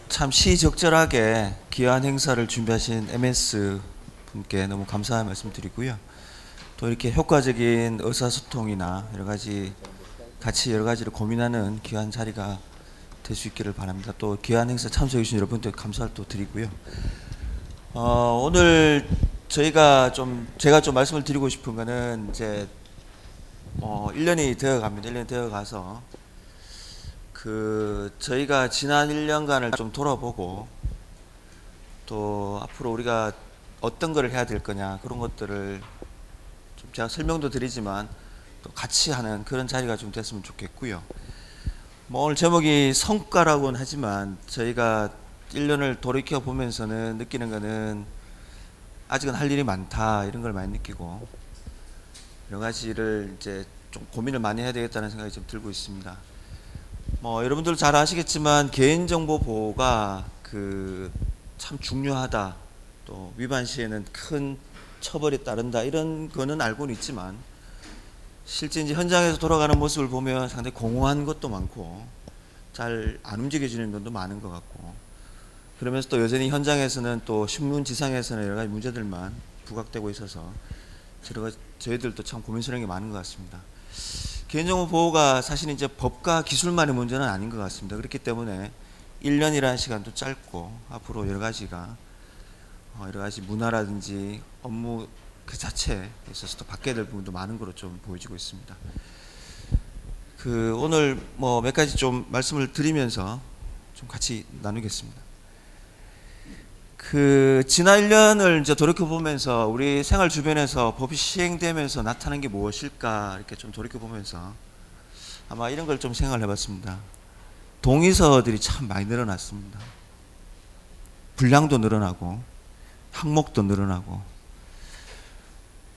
참 시적절하게 귀한 행사를 준비하신 MS 분께 너무 감사한 말씀 드리고요. 또 이렇게 효과적인 의사소통이나 여러가지 같이 여러가지를 고민하는 귀한 자리가 될 수 있기를 바랍니다. 또 귀한 행사 참석해 주신 여러분들 감사를 또 드리고요. 오늘 제가 좀 말씀을 드리고 싶은 거는 이제 1년이 되어 갑니다. 1년이 되어 가서 저희가 지난 1년간을 좀 돌아보고 또 앞으로 우리가 어떤 거를 해야 될 거냐 그런 것들을 좀 제가 설명도 드리지만 또 같이 하는 그런 자리가 좀 됐으면 좋겠고요. 뭐 오늘 제목이 성과라고는 하지만 저희가 1년을 돌이켜 보면서는 느끼는 거는 아직은 할 일이 많다 이런 걸 많이 느끼고 여러 가지를 이제 좀 고민을 많이 해야 되겠다는 생각이 좀 들고 있습니다. 뭐 여러분들 잘 아시겠지만 개인정보 보호가 참 중요하다, 또 위반 시에는 큰 처벌이 따른다 이런 거는 알고는 있지만 실제 이제 현장에서 돌아가는 모습을 보면 상당히 공허한 것도 많고 잘 안 움직여지는 면도 많은 것 같고, 그러면서 또 여전히 현장에서는 또 신문지상에서는 여러 가지 문제들만 부각되고 있어서 저희들도 참 고민스러운 게 많은 것 같습니다. 개인정보 보호가 사실 이제 법과 기술만의 문제는 아닌 것 같습니다. 그렇기 때문에 1년이라는 시간도 짧고 앞으로 여러 가지 문화라든지 업무 그 자체에 있어서 또 바뀌어야 될 부분도 많은 거로 좀 보여지고 있습니다. 오늘 뭐 몇 가지 좀 말씀을 드리면서 좀 같이 나누겠습니다. 지난 1년을 이제 돌이켜보면서 우리 생활 주변에서 법이 시행되면서 나타난 게 무엇일까 이렇게 좀 돌이켜보면서 아마 이런 걸 좀 생각을 해봤습니다. 동의서들이 참 많이 늘어났습니다. 분량도 늘어나고 항목도 늘어나고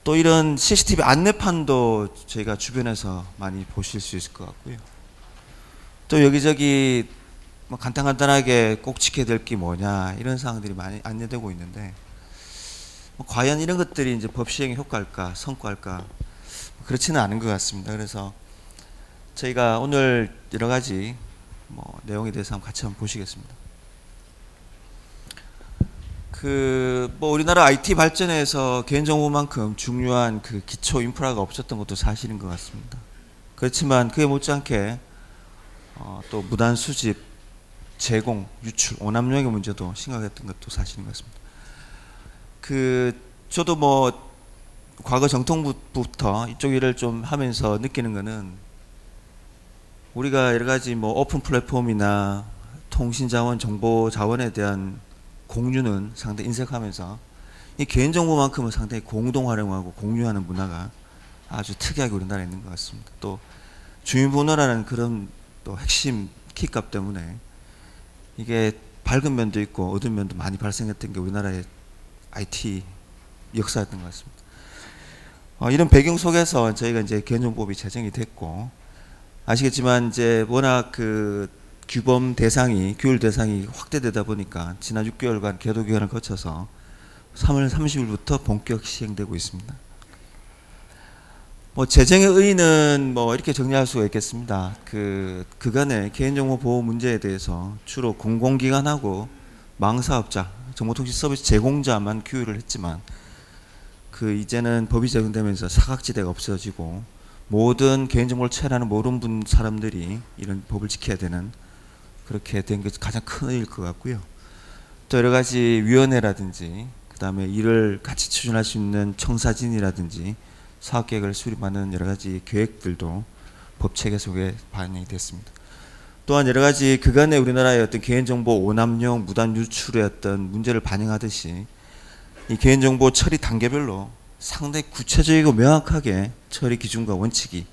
또 이런 CCTV 안내판도 저희가 주변에서 많이 보실 수 있을 것 같고요. 또 여기저기 뭐 간단하게 꼭 지켜야 될 게 뭐냐 이런 사항들이 많이 안내되고 있는데 과연 이런 것들이 이제 법 시행의 효과일까 성과일까 그렇지는 않은 것 같습니다. 그래서 저희가 오늘 여러 가지 내용에 대해서 같이 한번 보시겠습니다. 우리나라 IT 발전에서 개인정보만큼 중요한 기초 인프라가 없었던 것도 사실인 것 같습니다. 그렇지만 그에 못지않게 또 무단 수집, 제공, 유출, 오남용의 문제도 심각했던 것도 사실인 것 같습니다. 저도 과거 정통부부터 이쪽 일을 좀 하면서 느끼는 거는 우리가 여러 가지 오픈 플랫폼이나 통신자원, 정보자원에 대한 공유는 상당히 인색하면서 이 개인정보만큼은 상당히 공동 활용하고 공유하는 문화가 아주 특이하게 우리나라에 있는 것 같습니다. 또 주민번호라는 그런 또 핵심 키값 때문에 이게 밝은 면도 있고 어두운 면도 많이 발생했던 게 우리나라의 IT 역사였던 것 같습니다. 이런 배경 속에서 저희가 이제 개인정보법이 제정이 됐고, 아시겠지만 이제 워낙 규율 대상이 확대되다 보니까 지난 6개월간 계도 기간을 거쳐서 3월 30일부터 본격 시행되고 있습니다. 제정의 의의는 이렇게 정리할 수가 있겠습니다. 그간의 개인정보 보호 문제에 대해서 주로 공공기관하고 망사업자, 정보통신 서비스 제공자만 규율을 했지만 이제는 법이 적용되면서 사각지대가 없어지고 모든 개인정보를 채취하는 모든 사람들이 이런 법을 지켜야 되는, 그렇게 된 게 가장 큰 의의일 것 같고요. 또 여러 가지 위원회라든지 그 다음에 이를 같이 추진할 수 있는 청사진이라든지 사업계획을 수립하는 여러 가지 계획들도 법체계 속에 반영이 됐습니다. 또한 여러 가지 그간의 우리나라의 어떤 개인정보 오남용, 무단 유출의 어떤 문제를 반영하듯이 이 개인정보 처리 단계별로 상당히 구체적이고 명확하게 처리 기준과 원칙이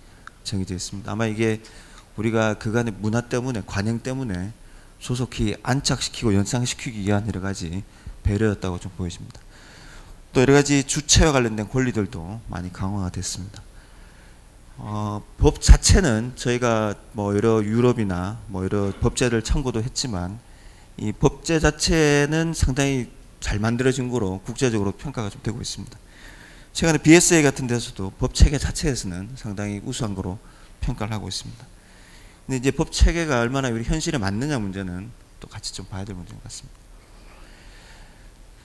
정해져 있습니다. 아마 이게 우리가 그간의 문화 때문에, 관행 때문에 조속히 안착시키고 연상시키기 위한 여러 가지 배려였다고 좀 보여집니다. 또 여러 가지 주체와 관련된 권리들도 많이 강화가 됐습니다. 법 자체는 저희가 여러 유럽이나 여러 법제를 참고도 했지만 이 법제 자체는 상당히 잘 만들어진 거로 국제적으로 평가가 좀 되고 있습니다. 최근에 BSA 같은 데서도 법 체계 자체에서는 상당히 우수한 거로 평가를 하고 있습니다. 근데 이제 법 체계가 얼마나 우리 현실에 맞느냐 문제는 또 같이 좀 봐야 될 문제인 것 같습니다.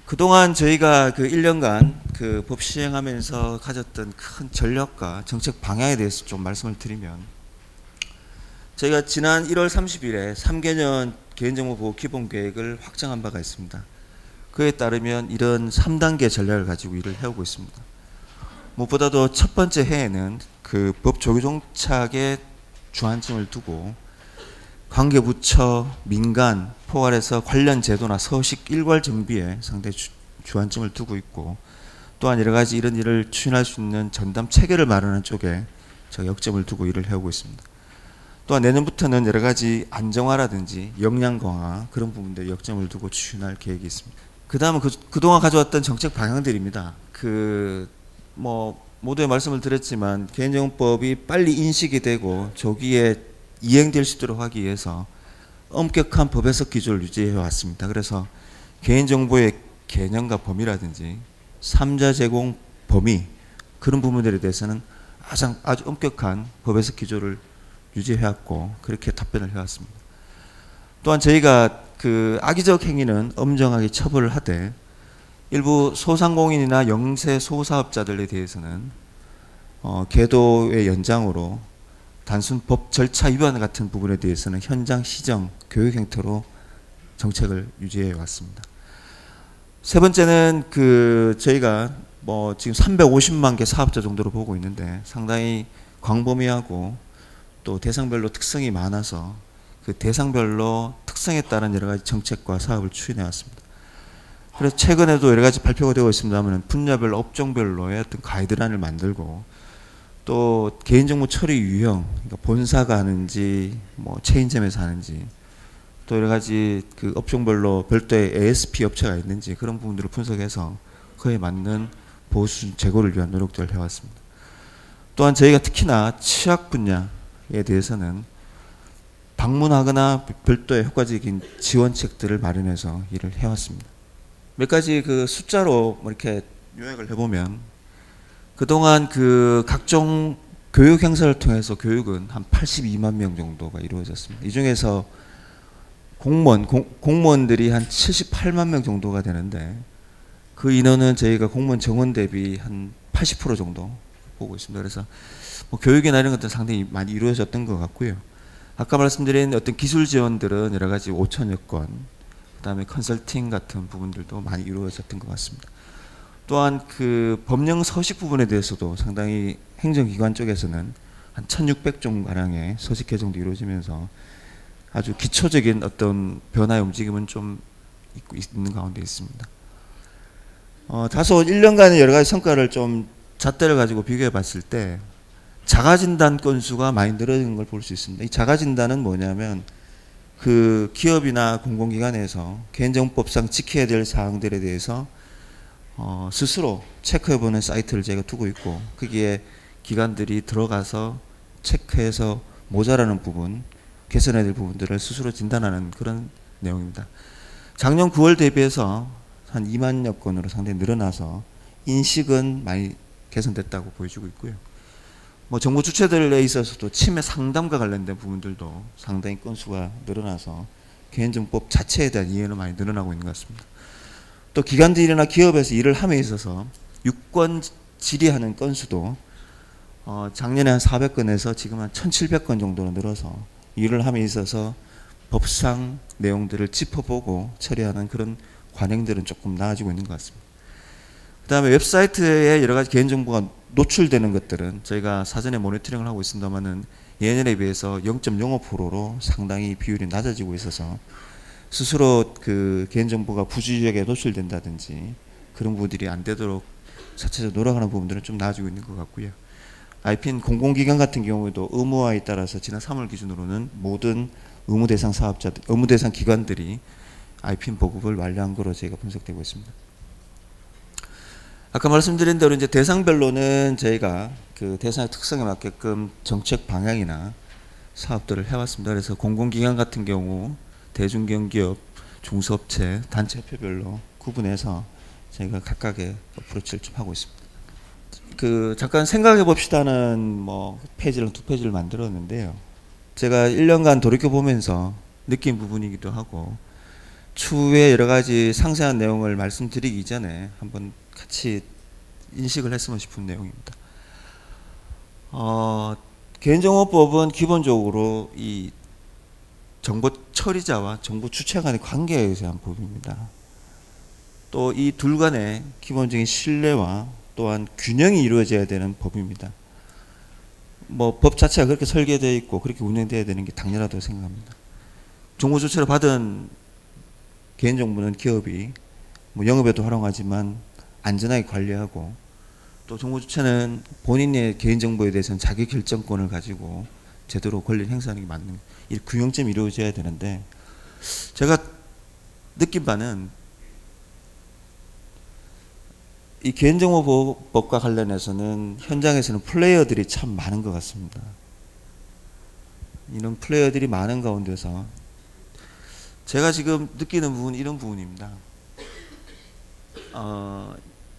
그동안 저희가 그 1년간 그 법 시행하면서 가졌던 큰 전략과 정책 방향에 대해서 좀 말씀을 드리면, 저희가 지난 1월 30일에 3개년 개인정보보호 기본계획을 확정한 바가 있습니다. 그에 따르면 이런 3단계 전략을 가지고 일을 해오고 있습니다. 무엇보다도 첫 번째 해에는 그 법 조기종착에 주안점을 두고 관계부처, 민간, 포괄해서 관련 제도나 서식 일괄 정비에 상당히 주안점을 두고 있고, 또한 여러 가지 이런 일을 추진할 수 있는 전담 체계를 마련하는 쪽에 저희 역점을 두고 일을 해오고 있습니다. 또한 내년부터는 여러 가지 안정화라든지 역량 강화 그런 부분들에 역점을 두고 추진할 계획이 있습니다. 그 다음은 그동안 가져왔던 정책 방향들입니다. 모두의 말씀을 드렸지만 개인정보법이 빨리 인식이 되고 조기에 이행될 수 있도록 하기 위해서 엄격한 법 해석 기조를 유지해 왔습니다. 그래서 개인정보의 개념과 범위라든지 3자 제공 범위 그런 부분들에 대해서는 아주 엄격한 법 해석 기조를 유지해 왔고 그렇게 답변을 해왔습니다. 또한 저희가 그 악의적 행위는 엄정하게 처벌을 하되 일부 소상공인이나 영세 소사업자들에 대해서는 계도의 연장으로 단순 법 절차 위반 같은 부분에 대해서는 현장 시정, 교육 형태로 정책을 유지해 왔습니다. 세 번째는 저희가 지금 350만 개 사업자 정도로 보고 있는데 상당히 광범위하고 또 대상별로 특성이 많아서 그 대상별로 특성에 따른 여러 가지 정책과 사업을 추진해 왔습니다. 그래서 최근에도 여러 가지 발표가 되고 있습니다만 분야별로 업종별로의 어떤 가이드라인을 만들고 또 개인정보 처리 유형, 그러니까 본사가 하는지 체인점에서 하는지 또 여러 가지 그 업종별로 별도의 ASP 업체가 있는지 그런 부분들을 분석해서 그에 맞는 보호 수준 제고를 위한 노력들을 해왔습니다. 또한 저희가 특히나 취약 분야에 대해서는 방문하거나 별도의 효과적인 지원책들을 마련해서 일을 해왔습니다. 몇 가지 그 숫자로 이렇게 요약을 해보면 그동안 그 각종 교육 행사를 통해서 교육은 한 82만 명 정도가 이루어졌습니다. 이 중에서 공무원들이 한 78만 명 정도가 되는데 그 인원은 저희가 공무원 정원 대비 한 80% 정도 보고 있습니다. 그래서 교육이나 이런 것들은 상당히 많이 이루어졌던 것 같고요. 아까 말씀드린 어떤 기술 지원들은 여러 가지 5천여 건, 그 다음에 컨설팅 같은 부분들도 많이 이루어졌던 것 같습니다. 또한 그 법령 서식 부분에 대해서도 상당히 행정기관 쪽에서는 한 1600종 가량의 서식 개정도 이루어지면서 아주 기초적인 어떤 변화의 움직임은 좀 있는 가운데 있습니다. 다소 1년간의 여러 가지 성과를 좀 잣대를 가지고 비교해 봤을 때 자가진단 건수가 많이 늘어진 걸 볼 수 있습니다. 이 자가진단은 뭐냐면 그 기업이나 공공기관에서 개인정보법상 지켜야 될 사항들에 대해서 스스로 체크해보는 사이트를 제가 두고 있고 거기에 기관들이 들어가서 체크해서 모자라는 부분, 개선해야 될 부분들을 스스로 진단하는 그런 내용입니다. 작년 9월 대비해서 한 2만여 건으로 상당히 늘어나서 인식은 많이 개선됐다고 보여주고 있고요. 정부 주체들에 있어서도 침해 상담과 관련된 부분들도 상당히 건수가 늘어나서 개인정보법 자체에 대한 이해는 많이 늘어나고 있는 것 같습니다. 또 기관들이나 기업에서 일을 함에 있어서 유권 질의하는 건수도 작년에 한 400건에서 지금 한 1700건 정도로 늘어서 일을 함에 있어서 법상 내용들을 짚어보고 처리하는 그런 관행들은 조금 나아지고 있는 것 같습니다. 그 다음에 웹사이트에 여러 가지 개인정보가 노출되는 것들은 저희가 사전에 모니터링을 하고 있습니다만은 예년에 비해서 0.05%로 상당히 비율이 낮아지고 있어서 스스로 그 개인정보가 부주의하게 노출된다든지 그런 부분들이 안 되도록 자체적으로 노력하는 부분들은 좀 나아지고 있는 것 같고요. IPN 공공기관 같은 경우에도 의무화에 따라서 지난 3월 기준으로는 모든 의무 대상 사업자들, 의무 대상 기관들이 IPN 보급을 완료한 거로 저희가 분석되고 있습니다. 아까 말씀드린 대로 이제 대상별로는 저희가 그 대상의 특성에 맞게끔 정책 방향이나 사업들을 해왔습니다. 그래서 공공기관 같은 경우 대중경기업, 중소업체, 단체표별로 구분해서 저희가 각각의 어프로치를 좀 하고 있습니다. 잠깐 생각해 봅시다는 페이지를 2페이지를 만들었는데요. 제가 1년간 돌이켜 보면서 느낀 부분이기도 하고 추후에 여러 가지 상세한 내용을 말씀드리기 전에 한번 같이 인식을 했으면 싶은 내용입니다. 개인정보법은 기본적으로 이 정보 처리자와 정보 주체 간의 관계에 대한 법입니다. 또 이 둘 간의 기본적인 신뢰와 또한 균형이 이루어져야 되는 법입니다. 뭐 법 자체가 그렇게 설계되어 있고 그렇게 운영되어야 되는 게 당연하다고 생각합니다. 정보 주체를 받은 개인정보는 기업이 뭐 영업에도 활용하지만 안전하게 관리하고, 또 정보 주체는 본인의 개인정보에 대해서는 자기 결정권을 가지고 제대로 권리를 행사하는 게 맞는, 이 균형점이 이루어져야 되는데, 제가 느낀 바는 이 개인정보보호법과 관련해서는 현장에서는 플레이어들이 참 많은 것 같습니다. 이런 플레이어들이 많은 가운데서 제가 지금 느끼는 부분은 이런 부분입니다.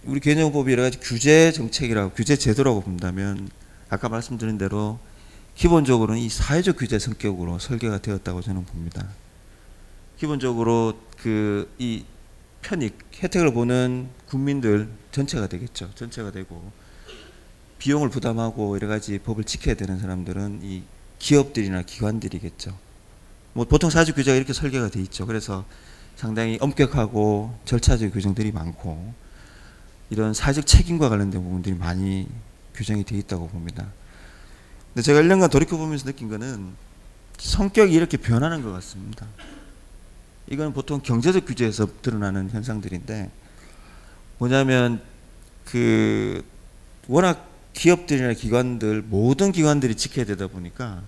우리 개인정보법이 여러 가지 규제 정책이라고, 규제 제도라고 본다면 아까 말씀드린 대로 기본적으로는 이 사회적 규제 성격으로 설계가 되었다고 저는 봅니다. 기본적으로 이 편익, 혜택을 보는 국민들 전체가 되겠죠. 전체가 되고, 비용을 부담하고 여러 가지 법을 지켜야 되는 사람들은 이 기업들이나 기관들이겠죠. 뭐 보통 사회적 규제가 이렇게 설계가 돼 있죠. 그래서 상당히 엄격하고 절차적 규정들이 많고, 이런 사회적 책임과 관련된 부분들이 많이 규정이 돼 있다고 봅니다. 근데 제가 1년간 돌이켜보면서 느낀 거는 성격이 이렇게 변하는 것 같습니다. 이건 보통 경제적 규제에서 드러나는 현상들인데, 뭐냐면 워낙 기업들이나 기관들, 모든 기관들이 지켜야 되다 보니까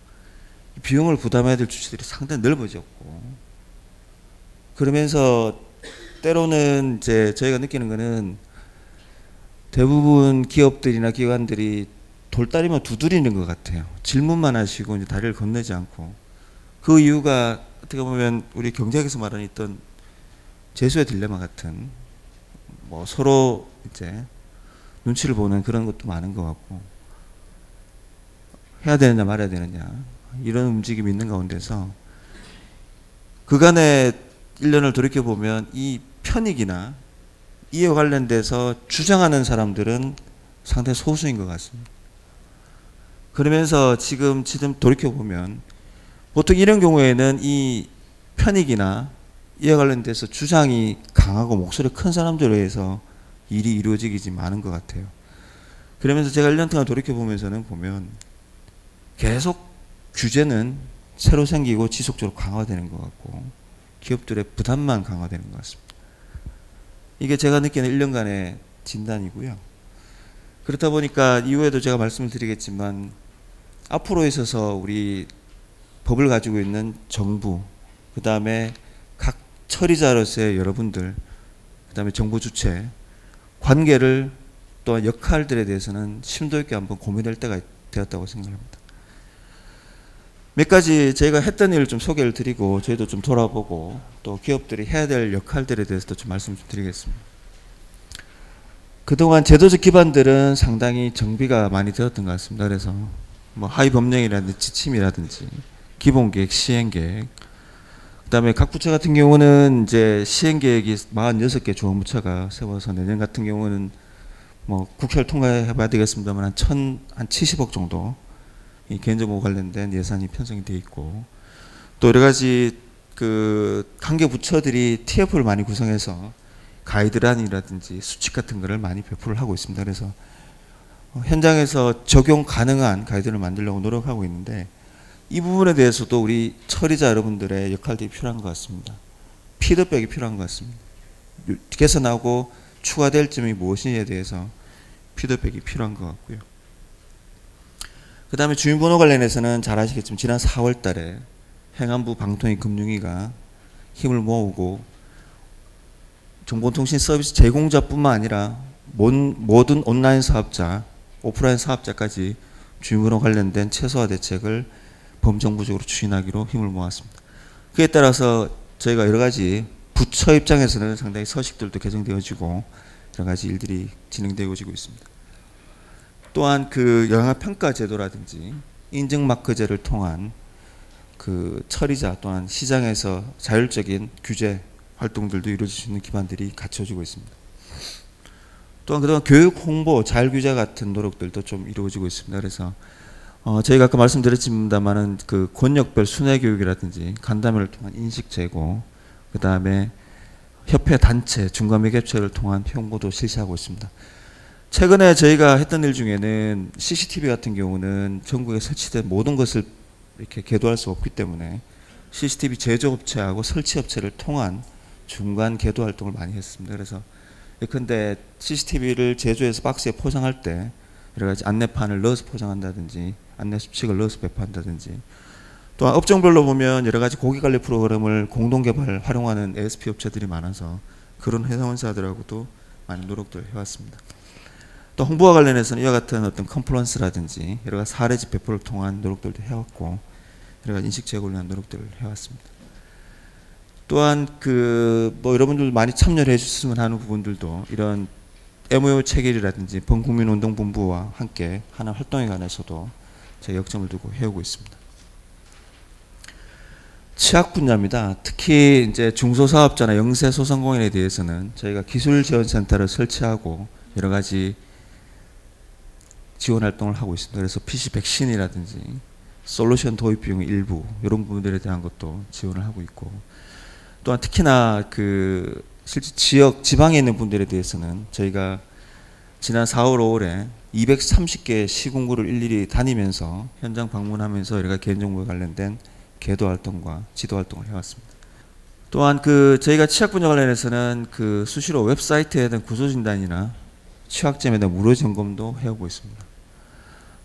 비용을 부담해야 될 주체들이 상당히 넓어졌고, 그러면서 때로는 이제 저희가 느끼는 거는 대부분 기업들이나 기관들이 돌다리만 두드리는 것 같아요. 질문만 하시고 이제 다리를 건너지 않고. 그 이유가 어떻게 보면 우리 경제학에서 말하는 있던 재수의 딜레마 같은, 뭐 서로 이제 눈치를 보는 그런 것도 많은 것 같고, 해야 되느냐 말아야 되느냐 이런 움직임이 있는 가운데서 그간의 1년을 돌이켜보면 이 편익이나 이에 관련돼서 주장하는 사람들은 상당히 소수인 것 같습니다. 그러면서 지금 돌이켜보면 보통 이런 경우에는 이 편익이나 이에 관련돼서 주장이 강하고 목소리 큰 사람들에 의해서 일이 이루어지기 많은 것 같아요. 그러면서 제가 1년 동안 돌이켜보면서는 보면 계속 규제는 새로 생기고 지속적으로 강화되는 것 같고, 기업들의 부담만 강화되는 것 같습니다. 이게 제가 느끼는 1년간의 진단이고요. 그렇다 보니까 이후에도 제가 말씀을 드리겠지만, 앞으로 있어서 우리 법을 가지고 있는 정부, 그 다음에 각 처리자로서의 여러분들, 그 다음에 정부 주체 관계를, 또한 역할들에 대해서는 심도 있게 한번 고민할 때가 되었다고 생각합니다. 몇 가지 저희가 했던 일을 좀 소개를 드리고, 저희도 좀 돌아보고, 또 기업들이 해야 될 역할들에 대해서도 좀 말씀 좀 드리겠습니다. 그동안 제도적 기반들은 상당히 정비가 많이 되었던 것 같습니다. 그래서 뭐 하위 법령이라든지 지침이라든지 기본계획, 시행계획, 그 다음에 각 부처 같은 경우는 이제 시행계획이 46개 조합부처가 세워서 내년 같은 경우는 뭐 국회를 통과해봐야 되겠습니다만 한 70억 정도 이 개인정보 관련된 예산이 편성이 되어 있고, 또 여러 가지 관계 부처들이 TF를 많이 구성해서 가이드라인이라든지 수칙 같은 거를 많이 배포를 하고 있습니다. 그래서 현장에서 적용 가능한 가이드를 만들려고 노력하고 있는데, 이 부분에 대해서도 우리 처리자 여러분들의 역할들이 필요한 것 같습니다. 피드백이 필요한 것 같습니다. 개선하고 추가될 점이 무엇이냐에 대해서 피드백이 필요한 것 같고요. 그 다음에 주민번호 관련해서는 잘 아시겠지만 지난 4월 달에 행안부 방통위 금융위가 힘을 모으고 정보통신 서비스 제공자뿐만 아니라 모든 온라인 사업자, 오프라인 사업자까지 주민번호 관련된 최소화 대책을 범정부적으로 추진하기로 힘을 모았습니다. 그에 따라서 저희가 여러 가지 부처 입장에서는 상당히 서식들도 개정되어지고 여러 가지 일들이 진행되어지고 있습니다. 또한 영향평가 제도라든지 인증마크제를 통한 처리자 또한 시장에서 자율적인 규제 활동들도 이루어질 수 있는 기반들이 갖춰지고 있습니다. 또한 그동안 교육 홍보, 자율규제 같은 노력들도 좀 이루어지고 있습니다. 그래서 저희가 아까 말씀드렸습니다만은 그 권역별 순회 교육이라든지 간담회를 통한 인식 제고, 그 다음에 협회 단체 중간 매개체를 통한 홍보도 실시하고 있습니다. 최근에 저희가 했던 일 중에는 CCTV 같은 경우는 전국에 설치된 모든 것을 이렇게 계도할 수 없기 때문에 CCTV 제조업체하고 설치업체를 통한 중간 계도 활동을 많이 했습니다. 그래서 예컨대 CCTV를 제조해서 박스에 포장할 때 여러 가지 안내판을 넣어서 포장한다든지 안내 수칙을 넣어서 배포한다든지, 또한 업종별로 보면 여러 가지 고객관리 프로그램을 공동개발 활용하는 ASP 업체들이 많아서 그런 회사원사들하고도 많은 노력들을 해왔습니다. 또 홍보와 관련해서는 이와 같은 어떤 컴플런스라든지 여러 가지 사례집 배포를 통한 노력들도 해왔고, 여러 가지 인식 제고를 위한 노력들을 해왔습니다. 또한 여러분들 많이 참여를 해주셨으면 하는 부분들도 이런 MOU 체결이라든지 범국민운동본부와 함께 하는 활동에 관해서도 저희 역점을 두고 해오고 있습니다. 취약 분야입니다. 특히 이제 중소사업자나 영세소상공인에 대해서는 저희가 기술지원센터를 설치하고 여러 가지 지원 활동을 하고 있습니다. 그래서 PC 백신이라든지 솔루션 도입 비용 일부 이런 부분들에 대한 것도 지원을 하고 있고, 또한 특히나 실제 지방에 있는 분들에 대해서는 저희가 지난 4월, 5월에 230개 시군구를 일일이 다니면서 현장 방문하면서 여러 가지 개인정보에 관련된 계도 활동과 지도 활동을 해왔습니다. 또한 저희가 취약 분야 관련해서는 수시로 웹사이트에 대한 구조진단이나 취약점에 대한 무료 점검도 해오고 있습니다.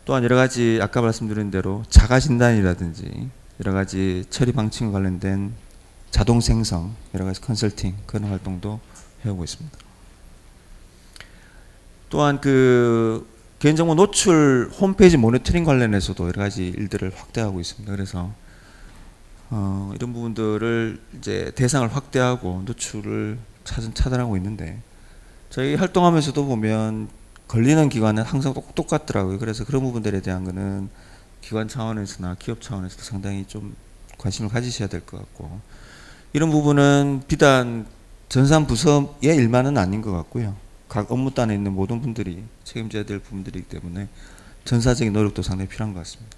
또한 여러 가지 아까 말씀드린 대로 자가 진단이라든지 여러 가지 처리 방침과 관련된 자동 생성, 여러 가지 컨설팅 그런 활동도 해오고 있습니다. 또한 개인정보 노출 홈페이지 모니터링 관련해서도 여러 가지 일들을 확대하고 있습니다. 그래서 이런 부분들을 이제 대상을 확대하고 노출을 차단하고 있는데, 저희 활동하면서도 보면 걸리는 기관은 항상 똑같더라고요. 그래서 그런 부분들에 대한 거는 기관 차원에서나 기업 차원에서도 상당히 좀 관심을 가지셔야 될 것 같고, 이런 부분은 비단 전산 부서의 일만은 아닌 것 같고요. 각 업무단에 있는 모든 분들이 책임져야 될 부분들이기 때문에 전사적인 노력도 상당히 필요한 것 같습니다.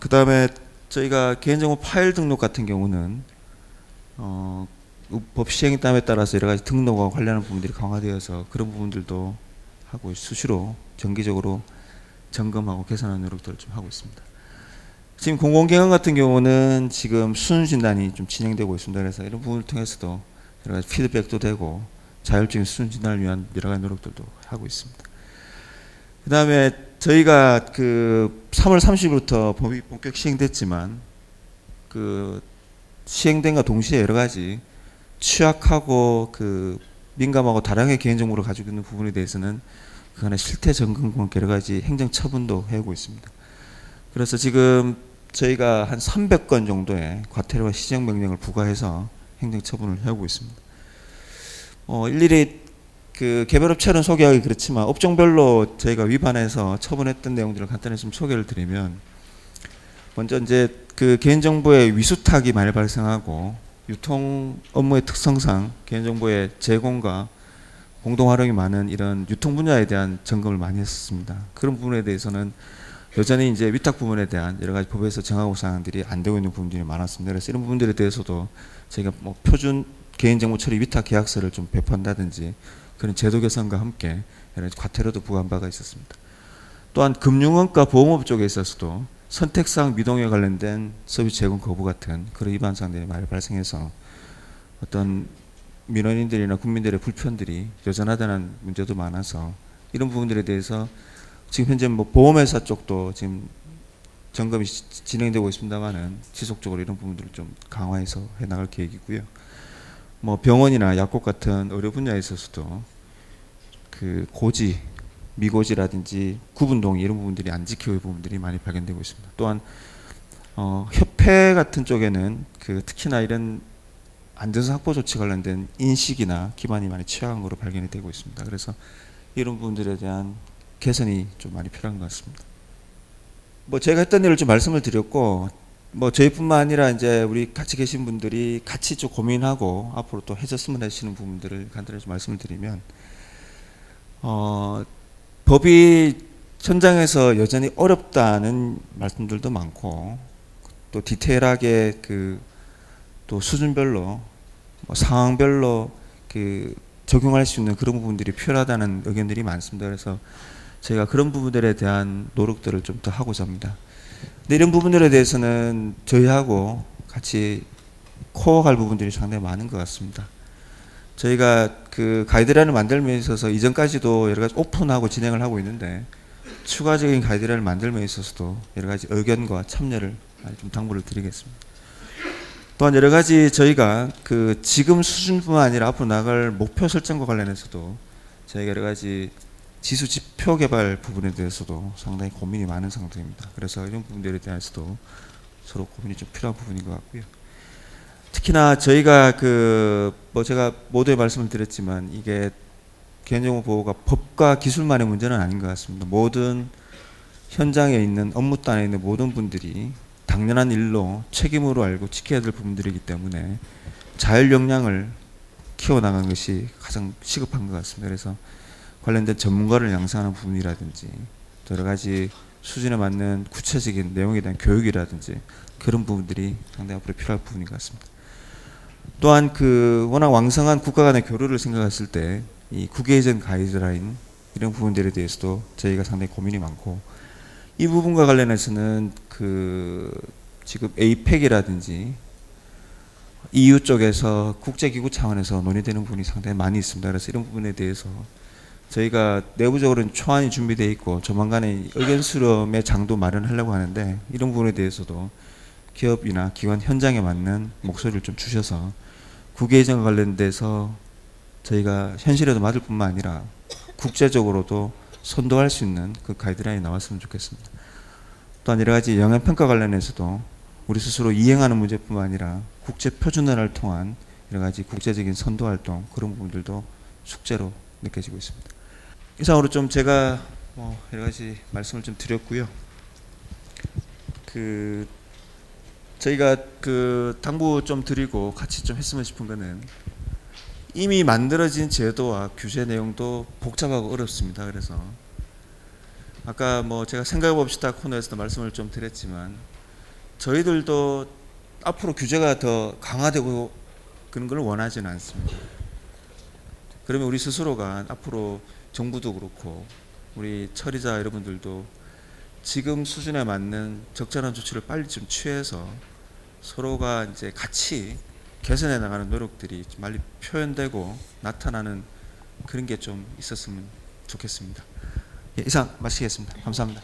그 다음에 저희가 개인정보 파일 등록 같은 경우는 법 시행에 따라서 여러 가지 등록과 관련한 부분들이 강화되어서 그런 부분들도 하고 수시로 정기적으로 점검하고 개선하는 노력들을 좀 하고 있습니다. 지금 공공기관 같은 경우는 지금 수능 진단이 좀 진행되고 있습니다. 그래서 이런 부분을 통해서도 여러 가지 피드백도 되고 자율적인 수능 진단을 위한 여러 가지 노력들도 하고 있습니다. 그 다음에 저희가 3월 30일부터 법이 본격 시행됐지만 시행된과 동시에 여러 가지 취약하고 민감하고 다량의 개인정보를 가지고 있는 부분에 대해서는 그간의 실태 점검과 여러 가지 행정 처분도 해오고 있습니다. 그래서 지금 저희가 한 300건 정도의 과태료와 시정명령을 부과해서 행정 처분을 해오고 있습니다. 일일이 개별업체는 소개하기 그렇지만 업종별로 저희가 위반해서 처분했던 내용들을 간단히 좀 소개를 드리면, 먼저 이제 개인정보의 위수탁이 많이 발생하고 유통 업무의 특성상 개인정보의 제공과 공동 활용이 많은 이런 유통 분야에 대한 점검을 많이 했습니다. 그런 부분에 대해서는 여전히 이제 위탁 부분에 대한 여러 가지 법에서 정하고 사항들이 안 되고 있는 부분들이 많았습니다. 그래서 이런 부분들에 대해서도 저희가 표준 개인정보 처리 위탁 계약서를 좀 배포한다든지 그런 제도 개선과 함께 여러 가지 과태료도 부과한 바가 있었습니다. 또한 금융원과 보험업 쪽에 있어서도 선택사항 미동에 관련된 서비스 제공 거부 같은 그런 위반 사항들이 많이 발생해서 어떤 민원인들이나 국민들의 불편들이 여전하다는 문제도 많아서 이런 부분들에 대해서 지금 현재 보험회사 쪽도 지금 점검이 진행되고 있습니다만은 지속적으로 이런 부분들을 좀 강화해서 해나갈 계획이고요. 병원이나 약국 같은 의료 분야에 있어서도 고지, 미고지라든지 구분동의 이런 부분들이 안 지키고 있는 부분들이 많이 발견되고 있습니다. 또한 협회 같은 쪽에는 특히나 이런 안전성 확보 조치 관련된 인식이나 기반이 많이 취약한 것으로 발견이 되고 있습니다. 그래서 이런 부분들에 대한 개선이 좀 많이 필요한 것 같습니다. 제가 했던 일을 좀 말씀을 드렸고, 뭐 저희뿐만 아니라 이제 우리 같이 계신 분들이 같이 좀 고민하고 앞으로 또 해줬으면 하시는 부분들을 간단히 좀 말씀을 드리면, 법이 현장에서 여전히 어렵다는 말씀들도 많고, 또 디테일하게 그 또 수준별로 뭐 상황별로 그 적용할 수 있는 그런 부분들이 필요하다는 의견들이 많습니다. 그래서 저희가 그런 부분들에 대한 노력들을 좀 더 하고자 합니다. 근데 이런 부분들에 대해서는 저희하고 같이 코어할 부분들이 상당히 많은 것 같습니다. 저희가 그 가이드라인을 만들면서 있어서 이전까지도 여러 가지 오픈하고 진행을 하고 있는데, 추가적인 가이드라인을 만들면서 있어서도 여러 가지 의견과 참여를 좀 당부를 드리겠습니다. 또한 여러 가지 저희가 그 지금 수준뿐만 아니라 앞으로 나갈 목표 설정과 관련해서도 저희가 여러 가지 지수 지표 개발 부분에 대해서도 상당히 고민이 많은 상태입니다. 그래서 이런 부분들에 대해서도 서로 고민이 좀 필요한 부분인 것 같고요. 특히나 저희가 그 뭐 제가 모두에 말씀을 드렸지만, 이게 개인정보 보호가 법과 기술만의 문제는 아닌 것 같습니다. 모든 현장에 있는 업무단에 있는 모든 분들이 당연한 일로 책임으로 알고 지켜야 될 부분들이기 때문에 자율 역량을 키워나가는 것이 가장 시급한 것 같습니다. 그래서 관련된 전문가를 양성하는 부분이라든지, 또 여러 가지 수준에 맞는 구체적인 내용에 대한 교육이라든지, 그런 부분들이 상당히 앞으로 필요할 부분인 것 같습니다. 또한 그 워낙 왕성한 국가 간의 교류를 생각했을 때 이 국외에전 가이드라인 이런 부분들에 대해서도 저희가 상당히 고민이 많고, 이 부분과 관련해서는 그 지금 에이펙이라든지 EU 쪽에서 국제기구 차원에서 논의되는 부분이 상당히 많이 있습니다. 그래서 이런 부분에 대해서 저희가 내부적으로는 초안이 준비되어 있고 조만간에 의견 수렴의 장도 마련하려고 하는데, 이런 부분에 대해서도 기업이나 기관 현장에 맞는 목소리를 좀 주셔서 국외에전과 관련돼서 저희가 현실에도 맞을 뿐만 아니라 국제적으로도 선도할 수 있는 그 가이드라인이 나왔으면 좋겠습니다. 또한 여러 가지 영향평가 관련해서도 우리 스스로 이행하는 문제뿐만 아니라 국제 표준화를 통한 여러 가지 국제적인 선도 활동, 그런 부분들도 숙제로 느껴지고 있습니다. 이상으로 좀 제가 여러 가지 말씀을 좀 드렸고요. 그 저희가 그 당부 좀 드리고 같이 좀 했으면 싶은 거는, 이미 만들어진 제도와 규제 내용도 복잡하고 어렵습니다. 그래서 아까 뭐 제가 생각해봅시다 코너에서도 말씀을 좀 드렸지만, 저희들도 앞으로 규제가 더 강화되고 그런 걸 원하지는 않습니다. 그러면 우리 스스로가 앞으로 정부도 그렇고 우리 처리자 여러분들도 지금 수준에 맞는 적절한 조치를 빨리 좀 취해서 서로가 이제 같이 개선해 나가는 노력들이 좀 빨리 표현되고 나타나는 그런 게 좀 있었으면 좋겠습니다. 예, 이상 마치겠습니다. 감사합니다.